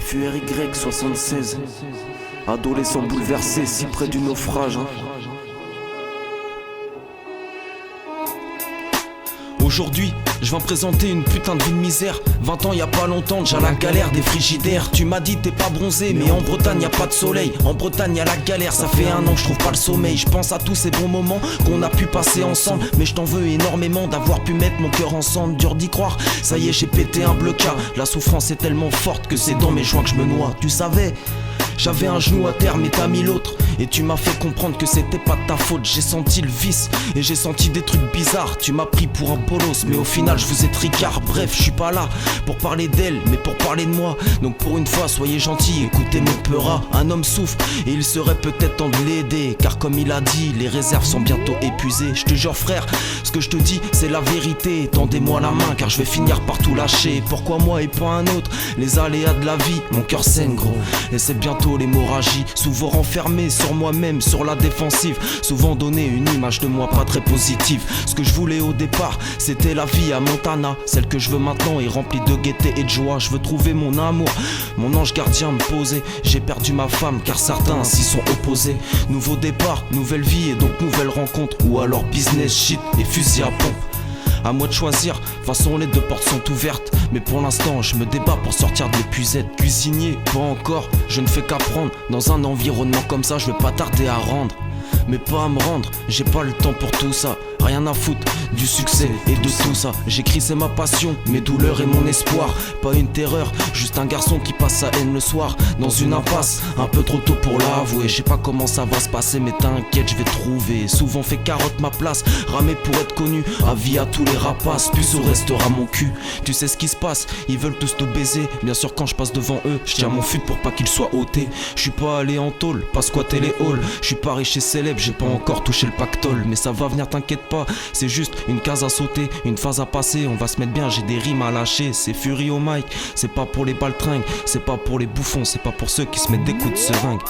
FURY 76, adolescent bouleversé, si près du naufrage. Aujourd'hui, je viens présenter une putain de vie de misère. 20 ans y a pas longtemps, déjà la galère des frigidaires. Tu m'as dit t'es pas bronzé, mais en Bretagne y a pas de soleil. En Bretagne y a la galère, ça fait un an que je trouve pas le sommeil. Je pense à tous ces bons moments qu'on a pu passer ensemble, mais je t'en veux énormément d'avoir pu mettre mon cœur ensemble. Dur d'y croire, ça y est j'ai pété un blocage. La souffrance est tellement forte que c'est dans mes joints que je me noie. Tu savais, j'avais un genou à terre mais t'as mis l'autre. Et tu m'as fait comprendre que c'était pas de ta faute. J'ai senti le vice et j'ai senti des trucs bizarres. Tu m'as pris pour un bolos, mais au final je vous ai tricard. Bref, je suis pas là pour parler d'elle, mais pour parler de moi. Donc pour une fois, soyez gentils, écoutez mon peurat. Un homme souffre et il serait peut-être temps de l'aider, car comme il a dit, les réserves sont bientôt épuisées. Je te jure frère, ce que je te dis c'est la vérité. Tendez-moi la main car je vais finir par tout lâcher. Pourquoi moi et pas un autre? Les aléas de la vie, mon cœur saigne gros. Et c'est bientôt l'hémorragie, souvent renfermé sur moi-même, sur la défensive, souvent donné une image de moi pas très positive. Ce que je voulais au départ, c'était la vie à Montana. Celle que je veux maintenant est remplie de gaieté et de joie. Je veux trouver mon amour, mon ange gardien me poser. J'ai perdu ma femme car certains s'y sont opposés. Nouveau départ, nouvelle vie et donc nouvelle rencontre. Ou alors business shit et fusil à pompe. À moi de choisir, de toute façon les deux portes sont ouvertes. Mais pour l'instant je me débat pour sortir de l'épuisette. Cuisinier, pas encore, je ne fais qu'apprendre. Dans un environnement comme ça je vais pas tarder à rendre. Mais pas à me rendre, j'ai pas le temps pour tout ça. Rien à foutre du succès et de tout ça. J'écris c'est ma passion, mes douleurs et mon espoir. Pas une terreur, juste un garçon qui passe sa haine le soir. Dans une impasse, un peu trop tôt pour l'avouer. Je sais pas comment ça va se passer mais t'inquiète je vais trouver. Souvent fait carotte ma place, ramé pour être connu. Avis à tous les rapaces, puceau restera mon cul. Tu sais ce qui se passe, ils veulent tous nous baiser. Bien sûr quand je passe devant eux, je tiens mon fut pour pas qu'ils soient ôtés. Je suis pas allé en tôle, pas squatter les halls. Je suis pas riche et célèbre, j'ai pas encore touché le pactole. Mais ça va venir t'inquiète pas, c'est juste une case à sauter, une phase à passer. On va se mettre bien, j'ai des rimes à lâcher. C'est Fury au mic, c'est pas pour les baltringues, c'est pas pour les bouffons, c'est pas pour ceux qui se mettent des coups de seringue.